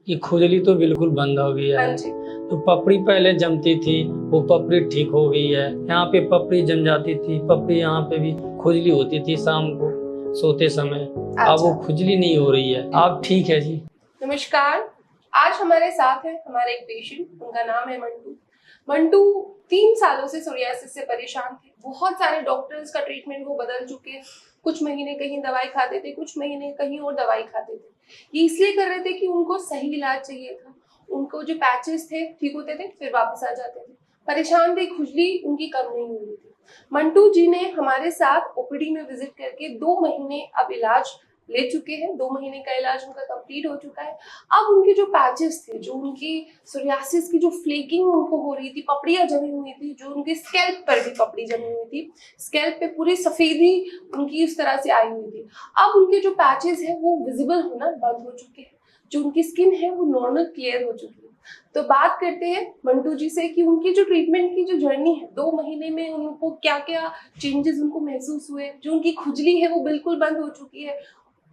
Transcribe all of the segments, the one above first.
कि खुजली तो बिल्कुल बंद हो गई है। तो पपड़ी पहले जमती थी, वो पपड़ी ठीक हो गई है। यहाँ पे पपड़ी जम जाती थी, पपड़ी यहाँ पे भी खुजली होती थी शाम को सोते समय। अब वो खुजली नहीं हो रही है, अब ठीक है जी। नमस्कार, आज हमारे साथ है हमारे एक पेशेंट, उनका नाम है मंटू। मंटू 3 सालों से सोरियासिस से परेशान थे। बहुत सारे डॉक्टर्स का ट्रीटमेंट वो बदल चुके हैं। कुछ महीने कहीं दवाई खाते थे, कुछ महीने कहीं और दवाई खाते थे। ये इसलिए कर रहे थे कि उनको सही इलाज चाहिए था। उनको जो पैचेस थे ठीक होते थे, फिर वापस आ जाते थे। परेशान थे, खुजली उनकी कम नहीं हो रही थी। मंटू जी ने हमारे साथ ओपीडी में विजिट करके 2 महीने अब इलाज ले चुके हैं। 2 महीने का इलाज उनका कंप्लीट हो चुका है। अब उनके जो पैचेस थे, जो उनकी सोरियासिस की जो फ्लेकिंग उनको हो रही थी, पपड़ियां जमी हुई थी, जो उनके स्कैल्प पर भी पपड़ी जमी हुई थी, स्कैल्प पे पूरी सफेदी उनकी उस तरह से आई हुई थी, अब उनके जो पैचेस है वो विजिबल होना बंद हो चुके हैं। जो उनकी स्किन है वो नॉर्मल क्लियर हो चुकी है। तो बात करते हैं मंटू जी से कि उनकी जो ट्रीटमेंट की जो जर्नी है, 2 महीने में उनको क्या क्या चेंजेस उनको महसूस हुए। जो उनकी खुजली है वो बिल्कुल बंद हो चुकी है।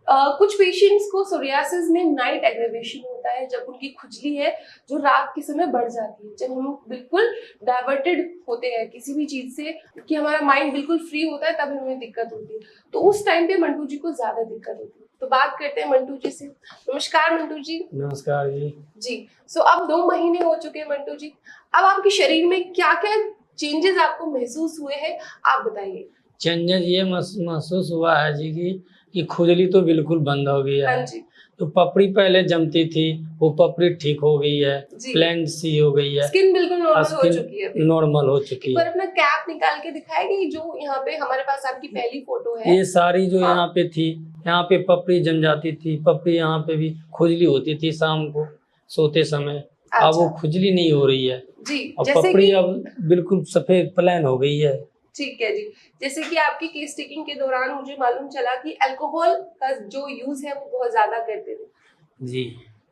कुछ पेशेंट्स को सोरियासिस में नाइट एग्रेवेशन होता है, जब उनकी खुजली है जो रात के समय बढ़ जाती है, जब हम बिल्कुल डाइवर्टेड होते हैं किसी भी चीज से, कि हमारा माइंड बिल्कुल फ्री होता है, तब हमें दिक्कत होती है। तो उस टाइम पे मंटू जी को ज्यादा दिक्कत होती है। तो बात करते हैं मंटू जी से। नमस्कार मंटू जी। नमस्कार जी। जी, सो अब 2 महीने हो चुके हैं मंटू जी। अब आपके शरीर में क्या क्या चेंजेस आपको महसूस हुए हैं, आप बताइए। चेंजेस ये महसूस हुआ है जी कि खुजली तो बिल्कुल बंद हो गई है। हाँ जी। तो पपड़ी पहले जमती थी, वो पपड़ी ठीक हो गई है, प्लेन सी हो गई है, स्किन बिल्कुल नॉर्मल हो चुकी है। नॉर्मल हो चुकी एक है। बार अपना कैप निकाल के दिखाएगी, जो यहाँ पे हमारे पास आपकी पहली फोटो है। ये सारी जो यहाँ पे थी, यहाँ पे पपड़ी जम जाती थी, पपड़ी यहाँ पे भी खुजली होती थी शाम को सोते समय। अब वो खुजली नहीं हो रही है जी। और पपड़ी अब बिल्कुल सफेद प्लेन हो गई है। ठीक है जी। जैसे कि आपकी केस टेकिंग के दौरान मुझे मालूम चला कि अल्कोहल का जो यूज है वो बहुत ज्यादा करते थे जी।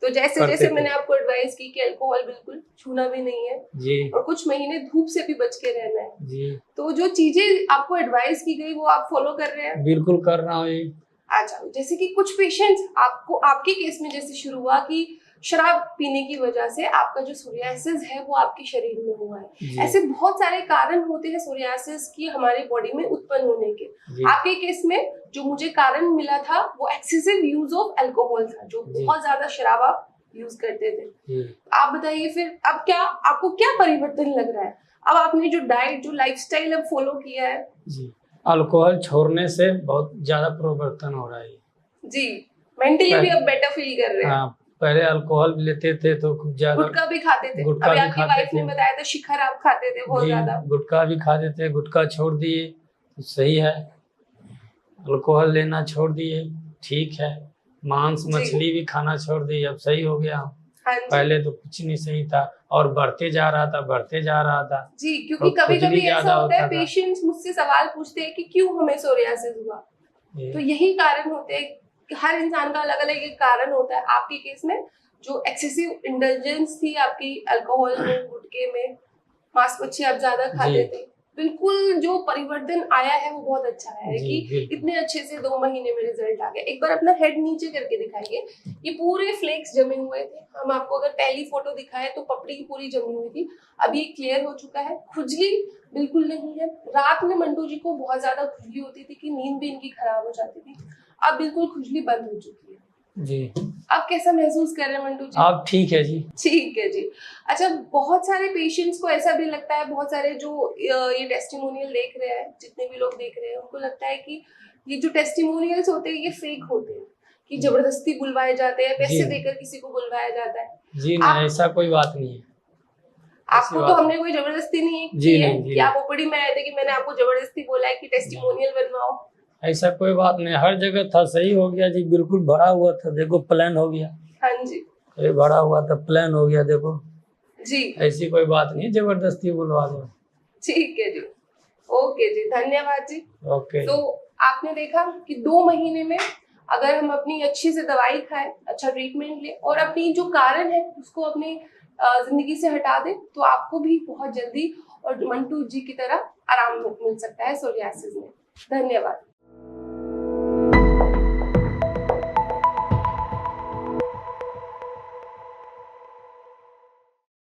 तो जैसे जैसे मैंने आपको एडवाइस की कि अल्कोहल बिल्कुल छूना भी नहीं है जी, और कुछ महीने धूप से भी बच के रहना है जी। तो जो चीजें आपको एडवाइस की गई वो आप फॉलो कर रहे हैं? बिल्कुल कर रहा हूँ। अच्छा, जैसे कि कुछ पेशेंट्स आपको आपके केस में जैसे शुरू हुआ कि शराब पीने की वजह से आपका जो सोरियासिस है वो आपके शरीर में हुआ है। ऐसे बहुत सारे कारण होते हैं सोरियासिस की हमारी बॉडी में उत्पन्न होने के। आपके केस में जो मुझे कारण मिला था वो एक्सेसिव यूज ऑफ अल्कोहल था, जो बहुत ज्यादा शराब आप यूज करते थे। आप बताइए फिर अब क्या आपको क्या परिवर्तन लग रहा है? अब आपने जो डाइट, जो लाइफस्टाइल अब फॉलो किया है जी, अल्कोहल छोड़ने से बहुत ज्यादा परिवर्तन हो रहा है जी। मेंटली भी अब बेटर फील कर रहे हैं। हाँ, पहले अल्कोहल लेते थे तो कुछ ज्यादा, गुटखा भी खाते थे। अभी आपकी वाइफ ने बताया था शिखर आप खाते थे बहुत ज्यादा। गुटखा भी खाते थे, गुटखा छोड़ दिए तो सही है। अल्कोहल लेना छोड़ दिए, ठीक है। मांस मछली भी खाना छोड़ दिए, अब सही हो गया। पहले तो कुछ नहीं सही था और बढ़ते जा रहा था जी। क्योंकि कभी कभी ऐसा होता है, पेशेंट्स मुझसे सवाल पूछते हैं कि क्यों हमें सोरियासिस हुआ। तो यही कारण होते हैं, हर इंसान का अलग अलग एक कारण होता है। आपके केस में जो एक्सेसिव इंडल्जेंस थी आपकी अल्कोहल में, गुटखे में, मांस मच्छी आप ज्यादा खाते थे, बिल्कुल जो परिवर्तन आया है वो बहुत अच्छा है कि इतने अच्छे से 2 महीने में रिजल्ट आ गया। एक बार अपना हेड नीचे करके दिखाइए। ये पूरे फ्लेक्स जमे हुए थे। हम आपको अगर पहली फोटो दिखाए तो पपड़ी की पूरी जमी हुई थी, अभी ये क्लियर हो चुका है। खुजली बिल्कुल नहीं है। रात में मंटू जी को बहुत ज्यादा खुजली होती थी कि नींद भी इनकी खराब हो जाती थी, अब बिल्कुल खुजली बंद हो चुकी है जी। आप कैसा महसूस कर रहे हैं मंटू जी? आप ठीक है जी। ठीक है जी। अच्छा, बहुत सारे पेशेंट्स को ऐसा भी लगता है, बहुत सारे जो ये टेस्टिमोनियल देख रहे हैं, जितने भी लोग देख रहे हैं, उनको लगता है कि ये जो टेस्टिमोनियल्स होते हैं ये फेक होते हैं, कि जबरदस्ती बुलवाए जाते हैं, पैसे देकर किसी को बुलवाया जाता है। जी नहीं, ऐसा कोई बात नहीं है। आपको तो हमने कोई जबरदस्ती नहीं की है कि आप ओपीडी में आए थे कि मैंने आपको जबरदस्ती बोला है कि टेस्टिमोनियल बनवाओ। ऐसा कोई बात नहीं, हर जगह था, सही हो गया जी। बिल्कुल भरा हुआ था, देखो प्लान हो गया। हाँ जी। अरे भरा हुआ था, प्लान हो गया, देखो जी। ऐसी कोई बात नहीं, जबरदस्ती बुलवा दो। ठीक है जी, ओके जी, धन्यवाद जी। ओके। तो आपने देखा कि 2 महीने में अगर हम अपनी अच्छी से दवाई खाएं, अच्छा ट्रीटमेंट ले और अपनी जो कारण है उसको अपनी जिंदगी से हटा दें, तो आपको भी बहुत जल्दी और मंटू जी की तरह आराम मिल सकता है सोरियासिस में। धन्यवाद।